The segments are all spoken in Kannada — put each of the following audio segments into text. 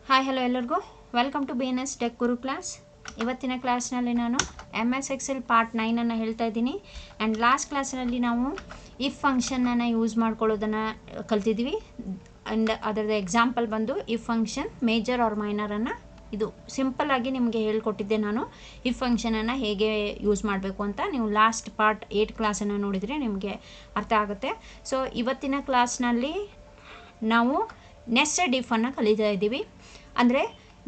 ಹಾಯ್ ಹಲೋ ಎಲ್ಲರಿಗೂ welcome to BNS tech Guru class. ಇವತ್ತಿನ ಕ್ಲಾಸ್ನಲ್ಲಿ ನಾನು MS Excel ಪಾರ್ಟ್ 9 ಹೇಳ್ತಾ ಇದ್ದೀನಿ. ಆ್ಯಂಡ್ ಲಾಸ್ಟ್ ಕ್ಲಾಸ್ನಲ್ಲಿ ನಾವು ಇಫ್ ಫಂಕ್ಷನನ್ನು ಯೂಸ್ ಮಾಡ್ಕೊಳ್ಳೋದನ್ನು ಕಲ್ತಿದ್ವಿ. ಆ್ಯಂಡ್ ಅದರದ ಎಕ್ಸಾಂಪಲ್ ಬಂದು ಇಫ್ ಫಂಕ್ಷನ್ ಮೇಜರ್ ಆರ್ ಮೈನರನ್ನು ಇದು ಸಿಂಪಲ್ಲಾಗಿ ನಿಮಗೆ ಹೇಳ್ಕೊಟ್ಟಿದ್ದೆ ನಾನು. ಇಫ್ ಫಂಕ್ಷನನ್ನು ಹೇಗೆ ಯೂಸ್ ಮಾಡಬೇಕು ಅಂತ ನೀವು ಲಾಸ್ಟ್ ಪಾರ್ಟ್ 8 ಕ್ಲಾಸನ್ನು ನೋಡಿದರೆ ನಿಮಗೆ ಅರ್ಥ ಆಗುತ್ತೆ. ಸೊ ಇವತ್ತಿನ ಕ್ಲಾಸ್ನಲ್ಲಿ ನಾವು ನೆಸ್ಟೆಡ್ ಇಫನ್ನು ಕಲಿತಾ ಇದ್ದೀವಿ. ಅಂದರೆ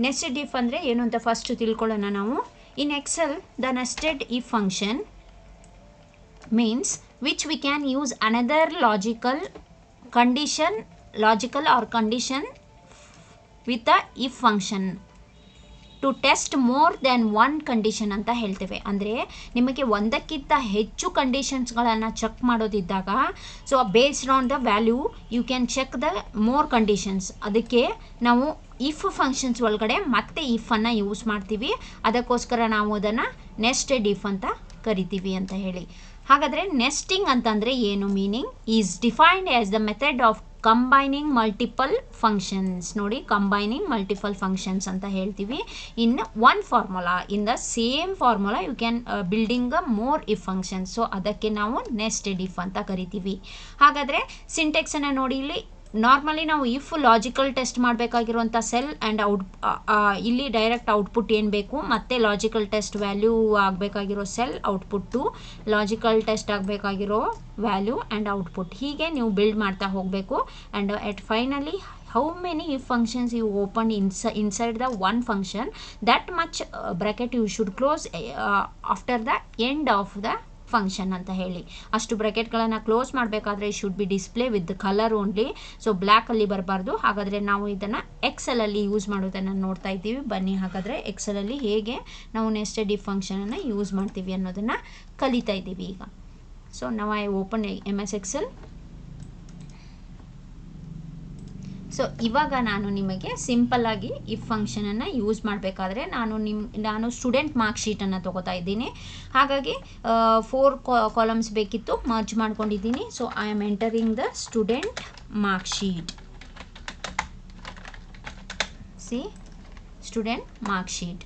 ನೆಸ್ಟೆಡ್ ಇಫ್ ಅಂದರೆ ಏನು ಅಂತ ಫಸ್ಟ್ ತಿಳ್ಕೊಳ್ಳೋಣ ನಾವು. In Excel the nested if function means which we can use another logical or condition with the if function to test more than one condition ಅಂತ ಹೇಳ್ತೇವೆ. ಅಂದರೆ ನಿಮಗೆ ಒಂದಕ್ಕಿಂತ ಹೆಚ್ಚು ಕಂಡೀಷನ್ಸ್ಗಳನ್ನು ಚೆಕ್ ಮಾಡೋದಿದ್ದಾಗ so based on the value you can check the more conditions. ಅದಕ್ಕೆ ನಾವು ಇಫ್ ಫಂಕ್ಷನ್ಸ್ ಒಳಗಡೆ ಮತ್ತೆ ಇಫನ್ನು ಯೂಸ್ ಮಾಡ್ತೀವಿ. ಅದಕ್ಕೋಸ್ಕರ ನಾವು ಅದನ್ನು ನೆಸ್ಟೆಡ್ ಇಫ್ ಅಂತ ಕರಿತೀವಿ ಅಂತ ಹೇಳಿ. ಹಾಗಾದರೆ ನೆಸ್ಟಿಂಗ್ ಅಂತಂದರೆ ಏನು meaning is defined as the method of combining multiple functions. ನೋಡಿ, ಕಂಬೈನಿಂಗ್ ಮಲ್ಟಿಪಲ್ ಫಂಕ್ಷನ್ಸ್ ಅಂತ ಹೇಳ್ತೀವಿ in one formula. In the same formula you can building a more if functions. So ಅದಕ್ಕೆ ನಾವು ನೆಸ್ಟೆಡ್ ಇಫ್ ಅಂತ ಕರಿತೀವಿ. ಹಾಗಾದರೆ ಸಿಂಟೆಕ್ಸನ್ನು ನೋಡಿ, ಇಲ್ಲಿ ನಾರ್ಮಲಿ ನಾವು ಇಫ್ ಲಾಜಿಕಲ್ ಟೆಸ್ಟ್ ಮಾಡಬೇಕಾಗಿರುವಂಥ ಸೆಲ್ ಆ್ಯಂಡ್ ಇಲ್ಲಿ ಡೈರೆಕ್ಟ್ ಔಟ್ಪುಟ್ ಏನು ಬೇಕು, ಮತ್ತು ಲಾಜಿಕಲ್ ಟೆಸ್ಟ್ ವ್ಯಾಲ್ಯೂ ಆಗಬೇಕಾಗಿರೋ ಸೆಲ್ ಔಟ್ಪುಟ್ಟು, ಲಾಜಿಕಲ್ ಟೆಸ್ಟ್ ಆಗಬೇಕಾಗಿರೋ ವ್ಯಾಲ್ಯೂ ಆ್ಯಂಡ್ ಔಟ್ಪುಟ್, ಹೀಗೆ ನೀವು ಬಿಲ್ಡ್ ಮಾಡ್ತಾ ಹೋಗಬೇಕು. And at finally how many if functions you opened inside the one function, that much bracket you should close after the end of the function ಅಂತ ಹೇಳಿ. ಅಷ್ಟು ಬ್ರ್ಯಾಕೆಟ್ಗಳನ್ನು ಕ್ಲೋಸ್ ಮಾಡಬೇಕಾದ್ರೆ should be display with colour only. So ಬ್ಲ್ಯಾಕಲ್ಲಿ ಬರಬಾರ್ದು. ಹಾಗಾದರೆ ನಾವು ಇದನ್ನು ಎಕ್ಸೆಲಲ್ಲಿ ಯೂಸ್ ಮಾಡೋದನ್ನು ನೋಡ್ತಾ ಇದ್ದೀವಿ. ಬನ್ನಿ ಹಾಗಾದರೆ ಎಕ್ಸೆಲಲ್ಲಿ ಹೇಗೆ ನಾವು ನೆಸ್ಟೆಡ್ ಇಫ್ ಫಂಕ್ಷನನ್ನು ಯೂಸ್ ಮಾಡ್ತೀವಿ ಅನ್ನೋದನ್ನು ಕಲಿತಾ ಇದ್ದೀವಿ ಈಗ. ಸೊ ನಾವು I open MS Excel. So ಇವಾಗ ನಾನು ನಿಮಗೆ ಸಿಂಪಲ್ಲಾಗಿ ಇಫ್ ಫಂಕ್ಷನನ್ನು ಯೂಸ್ ಮಾಡಬೇಕಾದ್ರೆ ನಾನು ಸ್ಟೂಡೆಂಟ್ ಮಾರ್ಕ್ ಶೀಟನ್ನು ತೊಗೋತಾ ಇದ್ದೀನಿ. ಹಾಗಾಗಿ 4 ಕಾಲಮ್ಸ್ ಬೇಕಿತ್ತು, ಮರ್ಜ್ ಮಾಡ್ಕೊಂಡಿದ್ದೀನಿ. So I am entering the student mark sheet. See student mark sheet.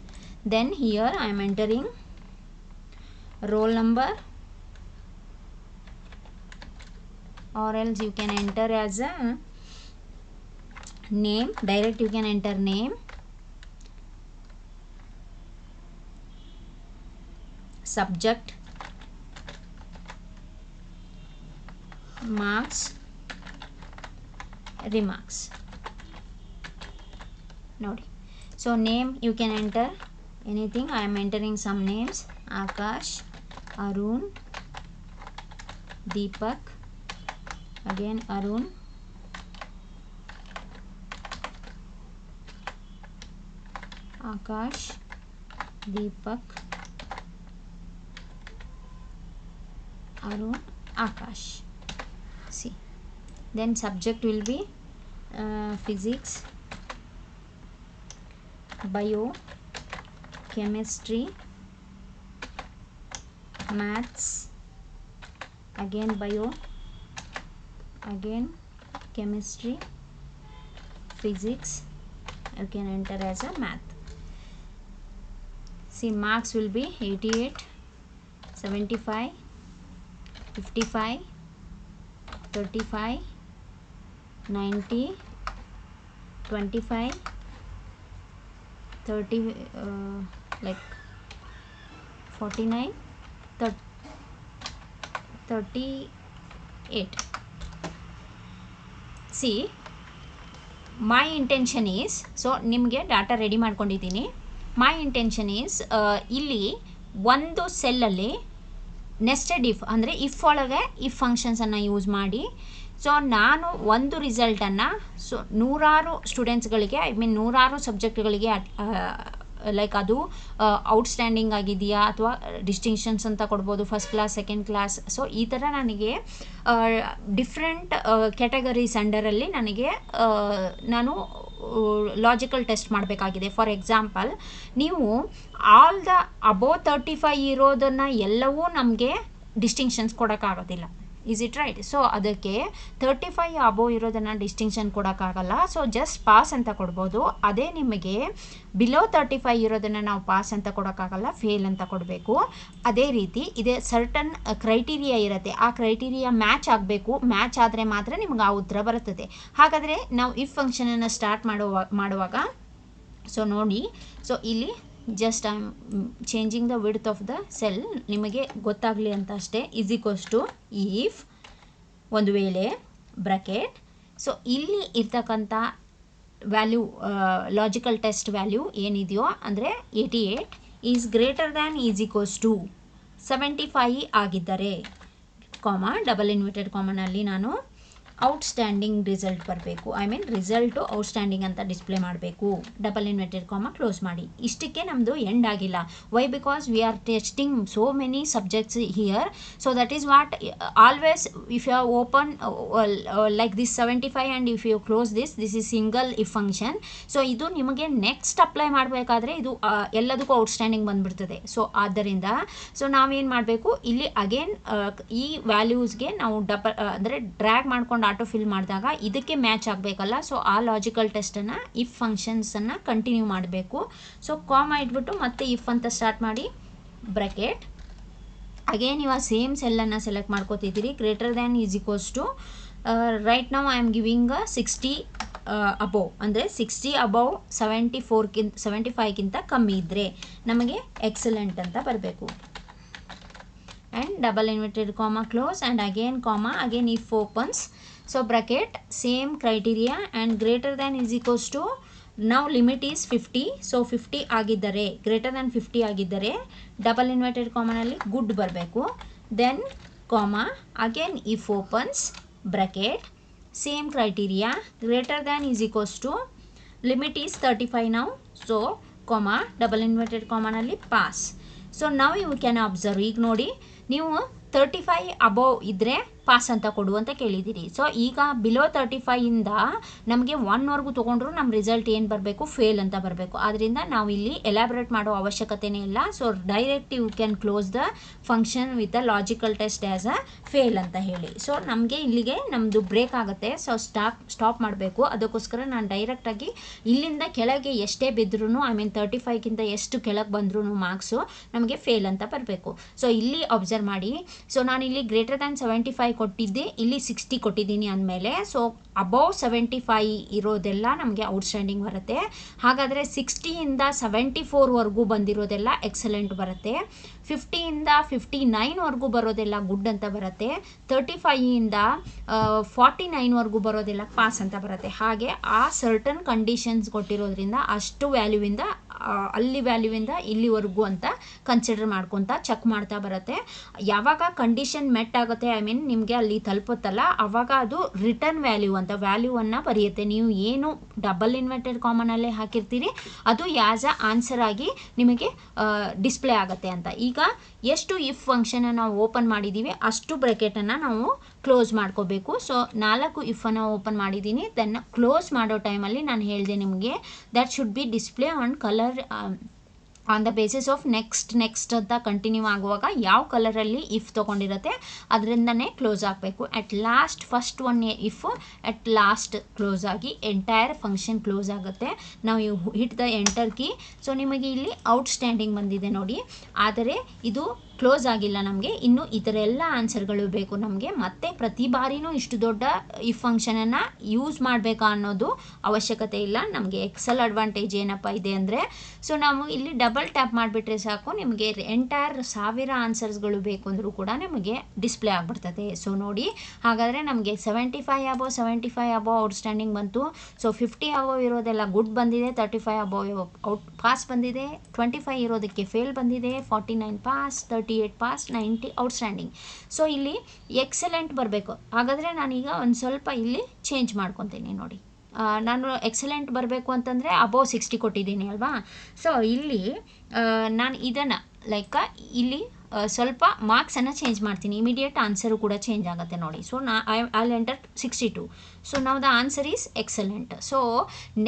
Then here I am entering roll number, or else you can enter as a name. Direct you can enter name, subject, marks, remarks. Nodi. So name you can enter anything. I am entering some names: Akash, Arun, Deepak, again Arun, Akash, Deepak, Arun, Akash. See, then subject will be physics, bio, chemistry, maths, again bio, again chemistry, physics. You can enter as a math. See, marks will be 88, 75, 55, 35, 90, 25, 30, like 49, 38. See, my intention is, so ನಿಮಗೆ ಡಾಟಾ ರೆಡಿ ಮಾಡ್ಕೊಂಡಿದ್ದೀನಿ. ಮೈ ಇಂಟೆನ್ಷನ್ ಈಸ್ ಇಲ್ಲಿ ಒಂದು ಸೆಲ್ಲಲ್ಲಿ ನೆಸ್ಟೆಡ್ ಇಫ್ ಅಂದರೆ ಇಫ್ ಒಳಗೆ ಇಫ್ ಫಂಕ್ಷನ್ಸನ್ನು ಯೂಸ್ ಮಾಡಿ ಸೊ ನಾನು ಒಂದು ರಿಸಲ್ಟನ್ನು ಸೊ 100 ಸ್ಟೂಡೆಂಟ್ಸ್ಗಳಿಗೆ ನೂರಾರು ಸಬ್ಜೆಕ್ಟ್ಗಳಿಗೆ ಲೈಕ್ ಅದು ಔಟ್ಸ್ಟ್ಯಾಂಡಿಂಗ್ ಆಗಿದೆಯಾ ಅಥವಾ ಡಿಸ್ಟಿಂಕ್ಷನ್ಸ್ ಅಂತ ಕೊಡ್ಬೋದು, first class, second class. So ಈ ಥರ ನನಗೆ ಡಿಫ್ರೆಂಟ್ ಕ್ಯಾಟಗರೀಸ್ ಅಂಡರಲ್ಲಿ ನಾನು ಲಾಜಿಕಲ್ ಟೆಸ್ಟ್ ಮಾಡಬೇಕಾಗಿದೆ. ಫಾರ್ ಎಕ್ಸಾಂಪಲ್, ನೀವು ಆಲ್ ದ ಅಬೋವ್ 35 ಇರೋದನ್ನು ಎಲ್ಲವೂ ನಮಗೆ ಡಿಸ್ಟಿಂಕ್ಷನ್ಸ್ ಕೊಡೋಕ್ಕಾಗೋದಿಲ್ಲ. Is it right? ಸೊ ಅದಕ್ಕೆ 35 ಅಬೋವ್ ಇರೋದನ್ನು ಡಿಸ್ಟಿಂಕ್ಷನ್ ಕೊಡೋಕ್ಕಾಗಲ್ಲ. ಸೊ ಜಸ್ಟ್ ಪಾಸ್ ಅಂತ ಕೊಡ್ಬೋದು. ಅದೇ ನಿಮಗೆ ಬಿಲೋ 35 ಇರೋದನ್ನು ನಾವು ಪಾಸ್ ಅಂತ ಕೊಡೋಕ್ಕಾಗಲ್ಲ, ಫೇಲ್ ಅಂತ ಕೊಡಬೇಕು. ಅದೇ ರೀತಿ ಇದೇ ಸರ್ಟನ್ ಕ್ರೈಟೀರಿಯಾ ಇರುತ್ತೆ, ಆ ಕ್ರೈಟೀರಿಯಾ ಮ್ಯಾಚ್ ಆಗಬೇಕು. ಮ್ಯಾಚ್ ಆದರೆ ಮಾತ್ರ ನಿಮ್ಗೆ ಆ ಉತ್ತರ ಬರುತ್ತದೆ. ಹಾಗಾದರೆ ನಾವು ಇಫ್ ಫಂಕ್ಷನನ್ನು ಸ್ಟಾರ್ಟ್ ಮಾಡುವಾಗ ಸೊ ನೋಡಿ, ಸೊ ಇಲ್ಲಿ just I am changing the width of the cell, ನಿಮಗೆ ಗೊತ್ತಾಗಲಿ ಅಂತ ಅಷ್ಟೇ. ಈಸ್ ಈಕ್ವಲ್ಸ್ ಟು ಈಫ್ ಒಂದು ವೇಳೆ ಬ್ರಾಕೆಟ್. ಸೊ ಇಲ್ಲಿ ಇರ್ತಕ್ಕಂಥ ವ್ಯಾಲ್ಯೂ, ಲಾಜಿಕಲ್ ಟೆಸ್ಟ್ ವ್ಯಾಲ್ಯೂ ಏನಿದೆಯೋ ಅಂದರೆ 88 is greater than is equals to 75 ಆಗಿದ್ದರೆ, ಡಬಲ್ ಇನ್ವರ್ಟೆಡ್ ಕಾಮನಲ್ಲಿ ನಾನು ಔಟ್ಸ್ಟ್ಯಾಂಡಿಂಗ್ ರಿಸಲ್ಟ್ ಬರಬೇಕು. ಐ ಮೀನ್ ರಿಸಲ್ಟು ಔಟ್ಸ್ಟ್ಯಾಂಡಿಂಗ್ ಅಂತ ಡಿಸ್ಪ್ಲೇ ಮಾಡಬೇಕು. ಡಬಲ್ ಇನ್ವರ್ಟೆಡ್ ಕಾಮ ಕ್ಲೋಸ್ ಮಾಡಿ. ಇಷ್ಟಕ್ಕೆ ನಮ್ಮದು ಎಂಡ್ ಆಗಿಲ್ಲ. Why? Because we are testing so many subjects here. So that is what always if you open like this 75 and if you close this is single if function. So ಇದು ನಿಮಗೆ ನೆಕ್ಸ್ಟ್ ಅಪ್ಲೈ ಮಾಡಬೇಕಾದ್ರೆ ಇದು ಎಲ್ಲದಕ್ಕೂ ಔಟ್ಸ್ಟ್ಯಾಂಡಿಂಗ್ ಬಂದುಬಿಡ್ತದೆ. ಸೊ ಆದ್ದರಿಂದ ಸೊ ನಾವೇನು ಮಾಡಬೇಕು, ಇಲ್ಲಿ ಅಗೇನ್ ಈ ವ್ಯಾಲ್ಯೂಸ್ಗೆ ನಾವು ಅಂದರೆ ಡ್ರ್ಯಾಗ್ ಮಾಡ್ಕೊಂಡು ಆಟೋ ಫಿಲ್ ಮಾಡಿದಾಗ ಇದಕ್ಕೆ ಮ್ಯಾಚ್ ಆಗಬೇಕಲ್ಲ. ಸೊ ಆ ಲಾಜಿಕಲ್ ಟೆಸ್ಟನ್ನು ಇಫ್ ಫಂಕ್ಷನ್ಸನ್ನು ಕಂಟಿನ್ಯೂ ಮಾಡಬೇಕು. ಸೊ ಕಾಮ ಇಟ್ಬಿಟ್ಟು ಮತ್ತೆ ಇಫ್ ಅಂತ ಸ್ಟಾರ್ಟ್ ಮಾಡಿ ಬ್ರಾಕೆಟ್. ಅಗೇನ್ ಇವಾಗ ಸೇಮ್ ಸೆಲ್ಲನ್ನು ಸೆಲೆಕ್ಟ್ ಮಾಡ್ಕೋತಿದ್ದೀರಿ. Greater than is equals to right now I am giving 60 above, ಅಂದರೆ 60 ಅಬೋವ್ 75ಗಿಂತ ಕಮ್ಮಿ ಇದ್ದರೆ ನಮಗೆ ಎಕ್ಸಲೆಂಟ್ ಅಂತ ಬರಬೇಕು. And double inverted comma close and again comma, again if opens. So bracket same criteria and greater than is equals to ನಾವು ಲಿಮಿಟ್ ಈಸ್ 50. ಸೊ 50 ಆಗಿದ್ದರೆ, ಗ್ರೇಟರ್ ದ್ಯಾನ್ 50 ಆಗಿದ್ದರೆ ಡಬಲ್ ಇನ್ವರ್ಟೆಡ್ ಕಾಮನಲ್ಲಿ ಗುಡ್ ಬರಬೇಕು. Then comma, again if opens bracket same criteria greater than is equals to limit is 35 ನಾವು. ಸೊ ಕಾಮ ಡಬಲ್ ಇನ್ವರ್ಟೆಡ್ ಕಾಮನಲ್ಲಿ ಪಾಸ್. ಸೊ ನಾವು ಯು ಕ್ಯಾನ್ ಅಬ್ಸರ್ವ್, ಈಗ ನೋಡಿ ನೀವು 35 ಅಬೋವ್ ಇದ್ದರೆ ಪಾಸ್ ಅಂತ ಕೊಡು ಅಂತ ಕೇಳಿದ್ದೀರಿ. ಸೊ ಈಗ ಬಿಲೋ 35ಇಂದ ನಮಗೆ 1ವರೆಗೂ ತೊಗೊಂಡ್ರು ನಮ್ಮ ರಿಸಲ್ಟ್ ಏನು ಬರಬೇಕು, ಫೇಲ್ ಅಂತ ಬರಬೇಕು. ಆದ್ದರಿಂದ ನಾವು ಇಲ್ಲಿ ಎಲಾಬ್ರೇಟ್ ಮಾಡೋ ಅವಶ್ಯಕತೆನೇ ಇಲ್ಲ. So direct you can close the function with the logical test as a fail ಅಂತ ಹೇಳಿ. ಸೊ ನಮಗೆ ಇಲ್ಲಿಗೆ ನಮ್ಮದು ಬ್ರೇಕ್ ಆಗುತ್ತೆ. ಸೊ ಸ್ಟಾಪ್ ಮಾಡಬೇಕು. ಅದಕ್ಕೋಸ್ಕರ ನಾನು ಡೈರೆಕ್ಟಾಗಿ ಇಲ್ಲಿಂದ ಕೆಳಗೆ ಎಷ್ಟೇ ಬಿದ್ದರೂ, ಐ ಮೀನ್ 35ಗಿಂತ ಎಷ್ಟು ಕೆಳಗೆ ಬಂದ್ರೂ ಮಾರ್ಕ್ಸು ನಮಗೆ ಫೇಲ್ ಅಂತ ಬರಬೇಕು. ಸೊ ಇಲ್ಲಿ ಅಬ್ಸರ್ವ್ ಮಾಡಿ. ಸೊ ನಾನು ಇಲ್ಲಿ ಗ್ರೇಟರ್ ದ್ಯಾನ್ 75 ಕೊಟ್ಟಿದ್ದೆ, ಇಲ್ಲಿ 60 ಕೊಟ್ಟಿದ್ದೀನಿ ಅಂದಮೇಲೆ ಸೊ ಅಬೌವ್ 75 ಇರೋದೆಲ್ಲ ನಮಗೆ ಔಟ್ಸ್ಟ್ಯಾಂಡಿಂಗ್ ಬರುತ್ತೆ. ಹಾಗಾದರೆ 60ಇಂದ 74ವರೆಗೂ ಬಂದಿರೋದೆಲ್ಲ ಎಕ್ಸಲೆಂಟ್ ಬರುತ್ತೆ. 50ಇಂದ 59ವರೆಗೂ ಬರೋದೆಲ್ಲ ಗುಡ್ ಅಂತ ಬರುತ್ತೆ. 35ಇಂದ 49ವರೆಗೂ ಬರೋದೆಲ್ಲ ಪಾಸ್ ಅಂತ ಬರುತ್ತೆ. ಹಾಗೆ ಆ ಸರ್ಟನ್ ಕಂಡೀಷನ್ಸ್ ಕೊಟ್ಟಿರೋದ್ರಿಂದ ಅಷ್ಟು ವ್ಯಾಲ್ಯೂವಿಂದ ಅಲ್ಲಿ ವ್ಯಾಲ್ಯೂವಿಂದ ಇಲ್ಲಿವರೆಗೂ ಅಂತ ಕನ್ಸಿಡರ್ ಮಾಡ್ಕೊತಾ ಚೆಕ್ ಮಾಡ್ತಾ ಬರುತ್ತೆ. ಯಾವಾಗ ಕಂಡೀಷನ್ ಮೆಟ್ ಆಗುತ್ತೆ, ಐ ಮೀನ್ ನಿಮಗೆ ಅಲ್ಲಿ ತಲುಪುತ್ತಲ್ಲ, ಆವಾಗ ಅದು ರಿಟರ್ನ್ ವ್ಯಾಲ್ಯೂ ಅಂತ ವ್ಯಾಲ್ಯೂವನ್ನು ಬರೆಯುತ್ತೆ. ನೀವು ಏನು ಡಬಲ್ ಇನ್ವರ್ಟೆಡ್ ಕಾಮನಲ್ಲೇ ಹಾಕಿರ್ತೀರಿ ಅದು ಆ್ಯಸ್ ಅ ಆನ್ಸರ್ ಆಗಿ ನಿಮಗೆ ಡಿಸ್ಪ್ಲೇ ಆಗುತ್ತೆ ಅಂತ. ಈಗ ಎಷ್ಟು ಇಫ್ ಫಂಕ್ಷನನ್ನು ನಾವು ಓಪನ್ ಮಾಡಿದ್ದೀವಿ ಅಷ್ಟು ಬ್ರಾಕೆಟನ್ನು ನಾವು ಕ್ಲೋಸ್ ಮಾಡ್ಕೋಬೇಕು. ಸೊ 4 ಇಫನ್ನು ಓಪನ್ ಮಾಡಿದ್ದೀನಿ. ದೆನ್ ಕ್ಲೋಸ್ ಮಾಡೋ ಟೈಮಲ್ಲಿ ನಾನು ಹೇಳಿದೆ ನಿಮಗೆ that should be display on colour on the basis of next ಅಂತ ಕಂಟಿನ್ಯೂ ಆಗುವಾಗ ಯಾವ ಕಲರಲ್ಲಿ ಇಫ್ ತೊಗೊಂಡಿರುತ್ತೆ ಅದರಿಂದನೇ ಕ್ಲೋಸ್ ಆಗಬೇಕು. At last first one if at last close ಆಗಿ ಎಂಟೈರ್ ಫಂಕ್ಷನ್ ಕ್ಲೋಸ್ ಆಗುತ್ತೆ. ನಾವು you hit the enter key. So ನಿಮಗೆ ಇಲ್ಲಿ ಔಟ್ಸ್ಟ್ಯಾಂಡಿಂಗ್ ಬಂದಿದೆ ನೋಡಿ, ಆದರೆ ಇದು ಕ್ಲೋಸ್ ಆಗಿಲ್ಲ. ನಮಗೆ ಇನ್ನು ಈ ಥರ ಎಲ್ಲ ಆನ್ಸರ್ಗಳು ಬೇಕು ನಮಗೆ. ಮತ್ತೆ ಪ್ರತಿ ಬಾರಿನೂ ಇಷ್ಟು ದೊಡ್ಡ ಇಫ್ ಫಂಕ್ಷನನ್ನು ಯೂಸ್ ಮಾಡಬೇಕಾ ಅನ್ನೋದು ಅವಶ್ಯಕತೆ ಇಲ್ಲ. ನಮಗೆ ಎಕ್ಸೆಲ್ ಅಡ್ವಾಂಟೇಜ್ ಏನಪ್ಪ ಇದೆ ಅಂದರೆ, ಸೊ ನಾವು ಇಲ್ಲಿ ಡಬಲ್ ಟ್ಯಾಪ್ ಮಾಡಿಬಿಟ್ರೆ ಸಾಕು, ನಿಮಗೆ ಎಂಟೈರ್ 1000 ಆನ್ಸರ್ಸ್ಗಳು ಬೇಕು ಅಂದರೂ ಕೂಡ ನಮಗೆ ಡಿಸ್ಪ್ಲೇ ಆಗಿಬಿಡ್ತದೆ. ಸೊ ನೋಡಿ, ಹಾಗಾದರೆ ನಮಗೆ 75 ಅಬೋವ್ ಔಟ್ಸ್ಟ್ಯಾಂಡಿಂಗ್ ಬಂತು. ಸೊ 50 ಅಬೋವ್ ಇರೋದೆಲ್ಲ ಗುಡ್ ಬಂದಿದೆ, 35 ಅಬೋವ್ ಪಾಸ್ ಬಂದಿದೆ, 25 ಇರೋದಕ್ಕೆ ಫೇಲ್ ಬಂದಿದೆ, 49 ಪಾಸ್, 38 ಪಾಸ್, 90 ಔಟ್ಸ್ಟ್ಯಾಂಡಿಂಗ್. ಸೊ ಇಲ್ಲಿ ಎಕ್ಸಲೆಂಟ್ ಬರಬೇಕು. ಹಾಗಾದರೆ ನಾನೀಗ ಒಂದು ಸ್ವಲ್ಪ ಇಲ್ಲಿ ಚೇಂಜ್ ಮಾಡ್ಕೊತೀನಿ ನೋಡಿ. ನಾನು ಎಕ್ಸಲೆಂಟ್ ಬರಬೇಕು ಅಂತಂದರೆ ಅಬೋವ್ 60 ಕೊಟ್ಟಿದ್ದೀನಿ ಅಲ್ವಾ. ಸೊ ಇಲ್ಲಿ ನಾನು ಇದನ್ನು ಲೈಕ್ ಇಲ್ಲಿ ಸ್ವಲ್ಪ ಮಾರ್ಕ್ಸನ್ನು ಚೇಂಜ್ ಮಾಡ್ತೀನಿ, ಇಮಿಡಿಯೇಟ್ ಆನ್ಸರು ಕೂಡ ಚೇಂಜ್ ಆಗುತ್ತೆ ನೋಡಿ. So I enter 62. ಸೊ ನಾವು the answer is excellent. So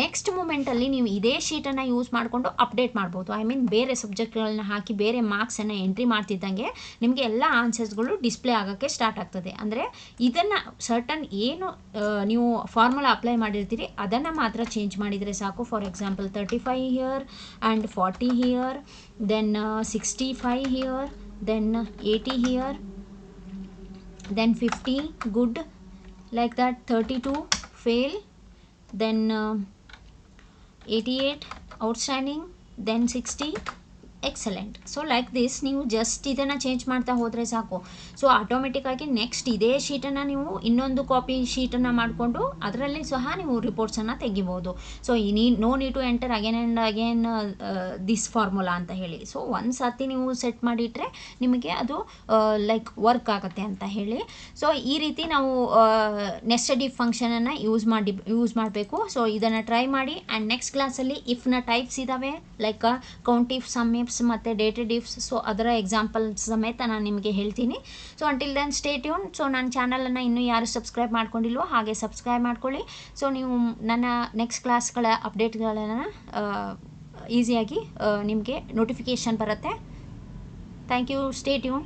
next ಮೂಮೆಂಟಲ್ಲಿ ನೀವು ಇದೇ ಶೀಟನ್ನು ಯೂಸ್ ಮಾಡಿಕೊಂಡು ಅಪ್ಡೇಟ್ ಮಾಡ್ಬೋದು. ಐ ಮೀನ್ ಬೇರೆ ಸಬ್ಜೆಕ್ಟ್ಗಳನ್ನ ಹಾಕಿ ಬೇರೆ ಮಾರ್ಕ್ಸನ್ನು ಎಂಟ್ರಿ ಮಾಡ್ತಿದ್ದಂಗೆ ನಿಮಗೆ ಎಲ್ಲ ಆನ್ಸರ್ಸ್ಗಳು ಡಿಸ್ಪ್ಲೇ ಆಗೋಕ್ಕೆ ಸ್ಟಾರ್ಟ್ ಆಗ್ತದೆ. ಅಂದರೆ ಇದನ್ನು ಸರ್ಟನ್ ಏನು ನೀವು ಫಾರ್ಮುಲಾ ಅಪ್ಲೈ ಮಾಡಿರ್ತೀರಿ ಅದನ್ನು ಮಾತ್ರ ಚೇಂಜ್ ಮಾಡಿದರೆ ಸಾಕು. For example 35 here and 40 here, then 65 here, then 80 here, then 50 good, like that. 32 fail, then 88 outstanding, then 60 excellent. So like this ನೀವು ಜಸ್ಟ್ ಇದನ್ನು ಚೇಂಜ್ ಮಾಡ್ತಾ ಹೋದರೆ ಸಾಕು. ಸೊ ಆಟೋಮೆಟಿಕ್ಕಾಗಿ ನೆಕ್ಸ್ಟ್ ಇದೇ ಶೀಟನ್ನು ನೀವು ಇನ್ನೊಂದು ಕಾಪಿ ಶೀಟನ್ನು ಮಾಡಿಕೊಂಡು ಅದರಲ್ಲಿ ಸಹ ನೀವು ರಿಪೋರ್ಟ್ಸನ್ನು ತೆಗಿಬೋದು. So no need to enter again and again this formula ಅಂತ ಹೇಳಿ. ಸೊ ಒಂದು ಸರ್ತಿ ನೀವು ಸೆಟ್ ಮಾಡಿಟ್ರೆ ನಿಮಗೆ ಅದು ಲೈಕ್ ವರ್ಕ್ ಆಗುತ್ತೆ ಅಂತ ಹೇಳಿ. ಸೊ ಈ ರೀತಿ ನಾವು ನೆಸ್ಟೆಡ್ ಇಫ್ ಫಂಕ್ಷನನ್ನು ಯೂಸ್ ಮಾಡಬೇಕು. ಸೊ ಇದನ್ನು ಟ್ರೈ ಮಾಡಿ. ಆ್ಯಂಡ್ ನೆಕ್ಸ್ಟ್ ಕ್ಲಾಸಲ್ಲಿ ಇಫ್ನ ಟೈಪ್ಸ್ ಇದ್ದಾವೆ, like count if, sum ifs ಮತ್ತು ಡೇಟೆಡ್ ಇಫ್ಸ್. ಸೊ ಅದರ ಎಕ್ಸಾಂಪಲ್ಸ್ ಸಮೇತ ನಾನು ನಿಮಗೆ ಹೇಳ್ತೀನಿ. So until then stay tune. So ನನ್ನ ಚಾನಲನ್ನು ಇನ್ನೂ ಯಾರು ಸಬ್ಸ್ಕ್ರೈಬ್ ಮಾಡ್ಕೊಂಡಿಲ್ವೋ ಹಾಗೆ ಸಬ್ಸ್ಕ್ರೈಬ್ ಮಾಡ್ಕೊಳ್ಳಿ. ಸೊ ನೀವು ನನ್ನ ನೆಕ್ಸ್ಟ್ ಕ್ಲಾಸ್ಗಳ ಅಪ್ಡೇಟ್ಗಳನ್ನು ಈಸಿಯಾಗಿ ನಿಮಗೆ ನೋಟಿಫಿಕೇಷನ್ ಬರುತ್ತೆ. Thank you. Stay tune.